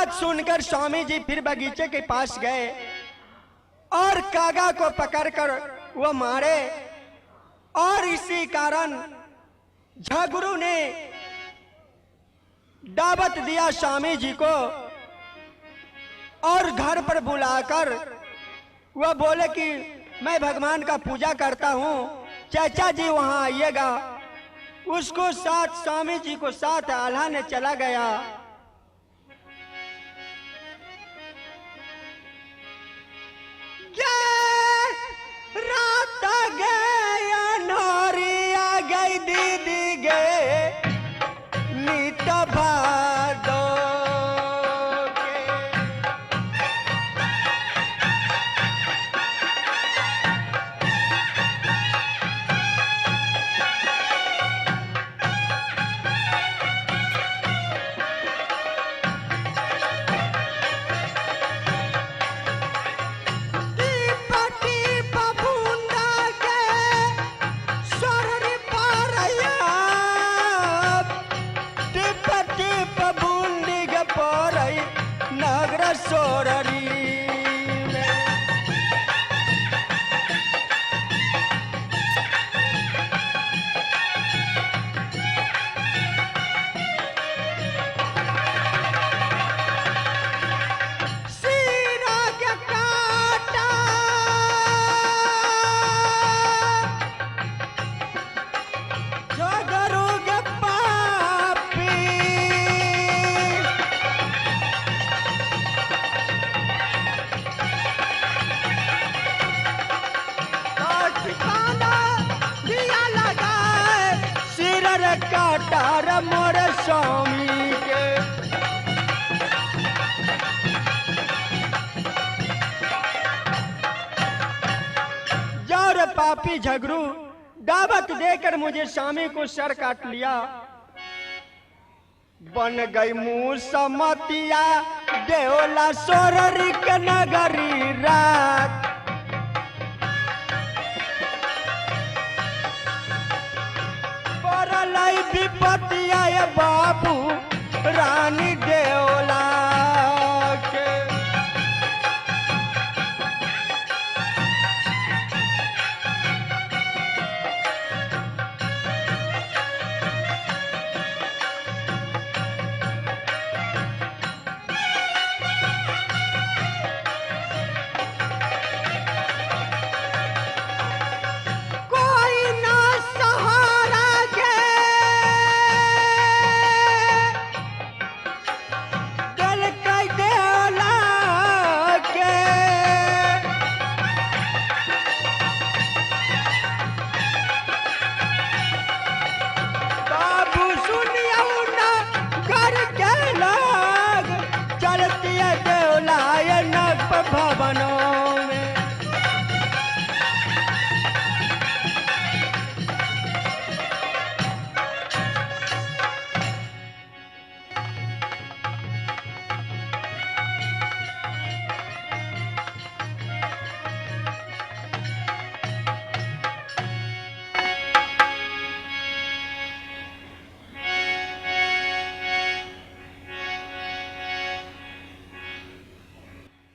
बात सुनकर स्वामी जी फिर बगीचे के पास गए और कागा को पकड़कर वो मारे। और इसी कारण झगड़ू ने दावत दिया स्वामी जी को और घर पर बुलाकर वह बोले कि मैं भगवान का पूजा करता हूँ, चाचा जी वहां आइएगा। उसको साथ स्वामी जी को साथ आल्हा ने चला गया। रात गए नौरिया गई दीदी गए नीत भादो के। काटार मोर स्वामी के। जाओ रे पापी झगड़ू, दावत देकर मुझे स्वामी को सर काट लिया। बन गई मुँह समतिया देवला सोररी के नगरी रात। विपतिया बाबू रानी देवला के।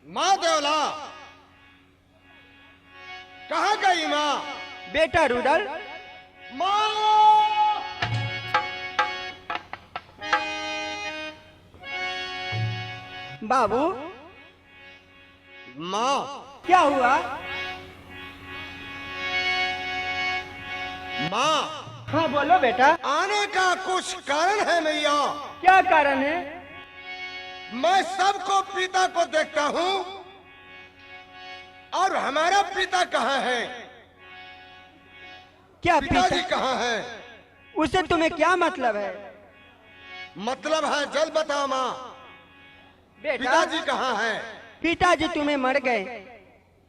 माँ देवला कहाँ गई माँ? बेटा रुदल। माँ बाबू। माँ क्या हुआ? माँ हाँ बोलो बेटा। आने का कुछ कारण है मैया? क्या कारण है? मैं सबको पिता को देखता हूँ और हमारा पिता कहाँ है? क्या पिताजी कहाँ है? उसे तुम्हें क्या मतलब है? मतलब है जल बताओ माँ। बेटा पिताजी कहाँ है? पिताजी तुम्हें मर गए।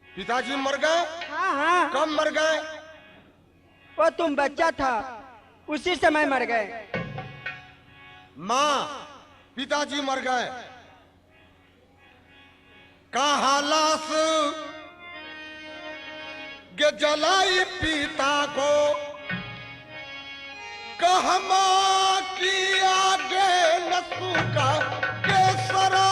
पिताजी मर गए? हाँ हाँ। कब मर गए? वो तुम बच्चा था उसी समय मर गए। माँ पिताजी मर गए। कहाँ लाश गे जलाई पिता को, कहमा की आगे नसू का केसरा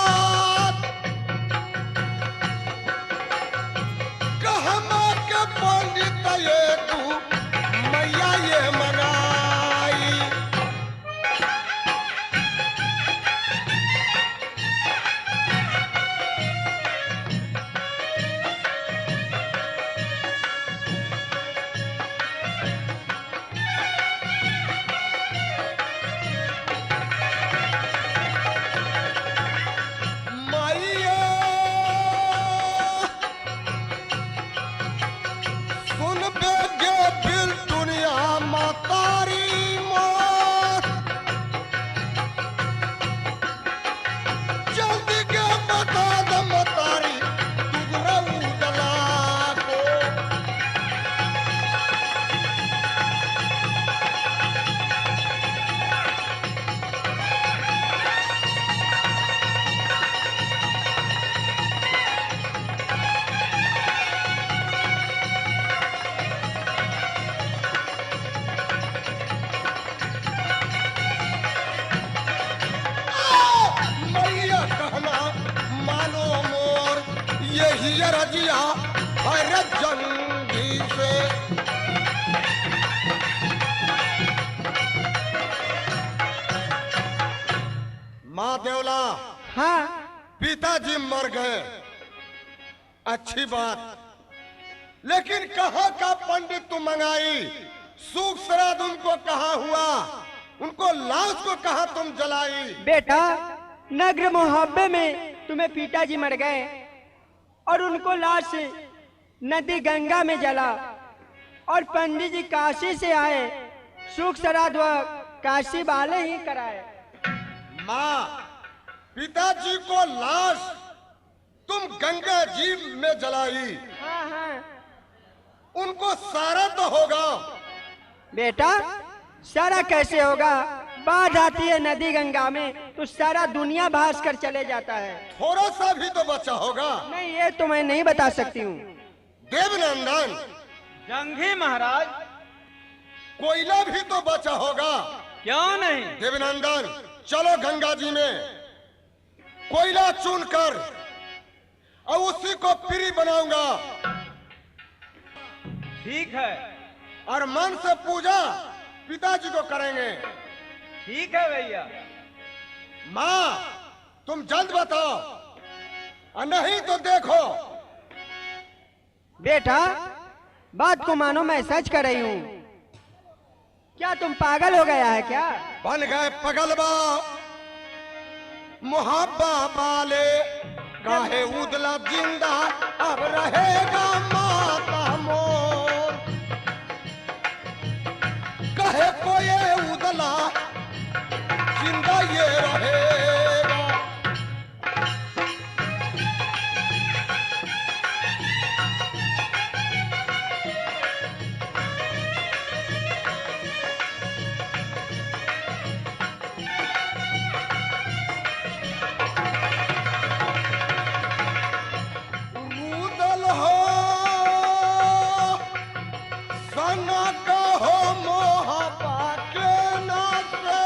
ही रजिया अरे जंगी से। माँ देवला, हाँ पिताजी मर गए, अच्छी बात, लेकिन कहाँ का पंडित तुम मंगाई? सूख श्राद्ध उनको कहाँ हुआ? उनको लाश को कहाँ तुम जलाई? बेटा, नग्र मोहब्बे में तुम्हें पिताजी मर गए और उनको लाश नदी गंगा में जला और पंडित जी काशी से आए, सूख श्राद्ध व काशी वाले ही कराए। माँ, पिताजी को लाश तुम गंगा जी में जलाई, हाँ हाँ उनको सारा तो होगा। बेटा, सारा कैसे होगा? बाढ़ आती है नदी गंगा में तो सारा दुनिया भास कर चले जाता है। थोड़ा सा भी तो बचा होगा। नहीं, ये तो मैं नहीं बता सकती हूँ। देवनंदन, जंगी महाराज, कोयला भी तो बचा होगा। क्यों नहीं? देवनंदन, चलो गंगा जी में कोयला चुन कर और उसी को पिरी बनाऊंगा ठीक है, और मन से पूजा पिताजी को करेंगे। ठीक है भैया। माँ, तुम जल्द बताओ और नहीं तो देखो। बेटा, बात को मानो, मैं सच कर रही हूँ। क्या तुम पागल हो गया है क्या? बन गए पगलबा मुहब्बा वाले, काहे उदला जिंदा अब रहेगा माता मोर। कहे कोई उदला जिंदा ये रहेगा। उदल हो सना का हो मोहब्बा के नाते,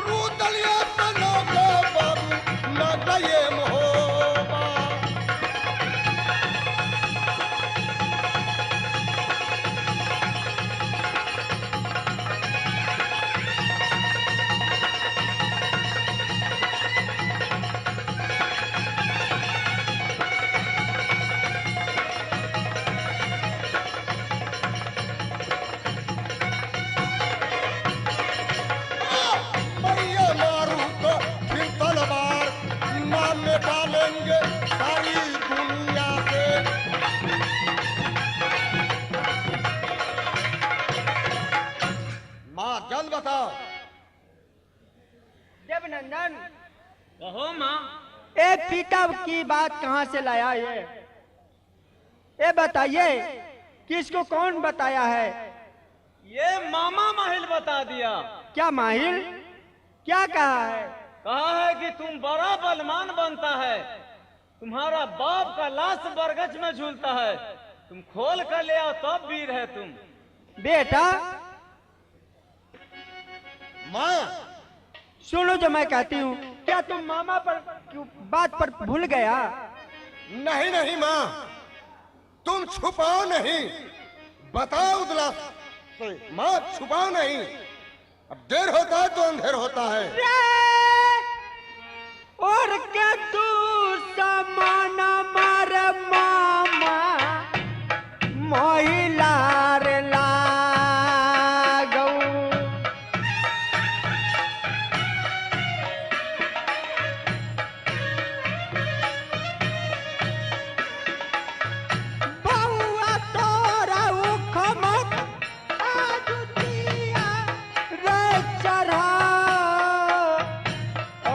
रुदलिया सना का बाबू न गए मोहब्बा। मैया मारू तो फिर तलवार नाम में डालेंगे सारी दुनिया से। माँ, जल्द बताओ। देवनंदन, कहो माँ। एक पिता की बात कहाँ से लाया ये बताइए, किसको कौन बताया है? ये मामा माहिल बता दिया। क्या माहिल? क्या कहा है? कहा है कि तुम बड़ा बलवान बनता है, तुम्हारा बाप का लाश बरगछ में झूलता है, तुम खोल कर ले आओ तब वीर है तुम। बेटा, माँ, सुनो जो मैं कहती हूँ। क्या तुम मामा पर बात पर भूल गया? नहीं नहीं माँ, तुम छुपाओ नहीं, बताओ उदला से। माँ, छुपाओ नहीं, अब देर होता है तो अंधेर होता है। और क्या तू समाना मार मामा महिलार लागौ। बउआ तोरा उखमत आजुतिया रे चढ़ा। ओ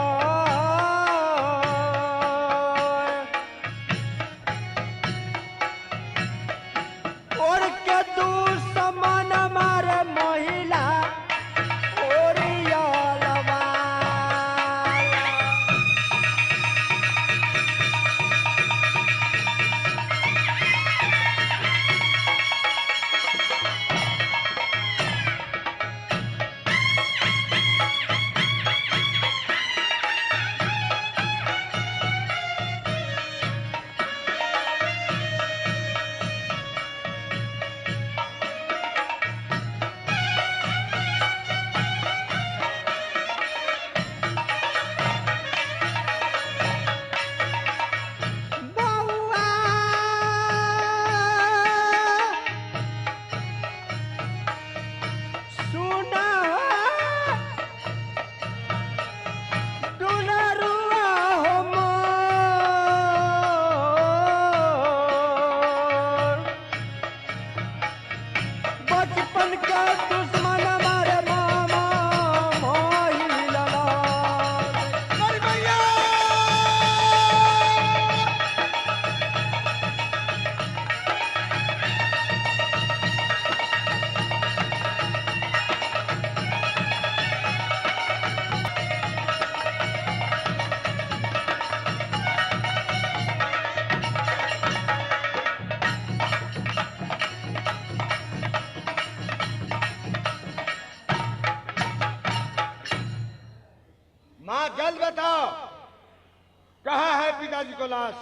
पिताजी को लाश?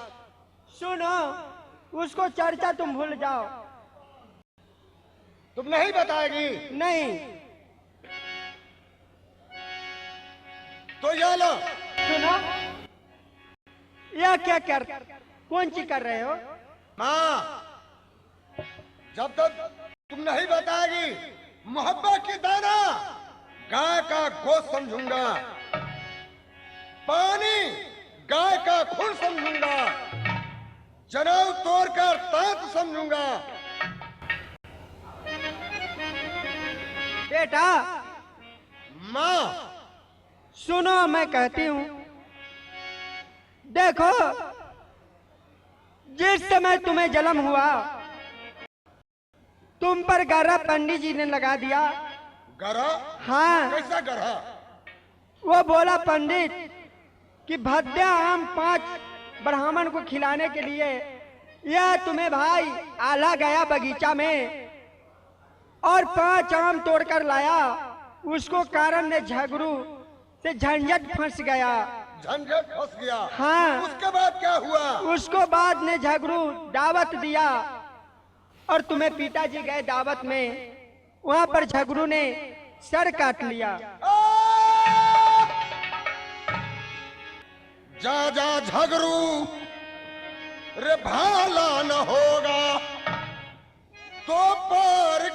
सुनो, उसको चर्चा तुम भूल जाओ। तुम नहीं बताएगी? नहीं। तो ये लो। सुनो, यह क्या कौन सी कर रहे हो? माँ, जब तक तुम नहीं बताएगी मोहब्बत की दाना गाय का गोश्त समझूंगा, पानी गाय का खून समझूंगा, जनेऊ तोड़कर तांत समझूंगा। बेटा। माँ, सुनो, मैं कहती हूँ, देखो, जिस समय तुम्हें जन्म हुआ तुम पर गरा पंडित जी ने लगा दिया। गरा? हाँ। कैसा गरा? वो बोला पंडित कि भद्या आम 5 ब्राह्मण को खिलाने के लिए यह तुम्हें भाई आला गया बगीचा में और 5 आम तोड़कर लाया। उसको कारण ने झगड़ू से झंझट फंस गया। झंझट फंस गया? हाँ। उसके बाद क्या हुआ? उसको बाद ने झगड़ू दावत दिया और तुम्हें पिताजी गए दावत में, वहां पर झगड़ू ने सर काट लिया। जा जा झगड़ू रे भाला न होगा तो पर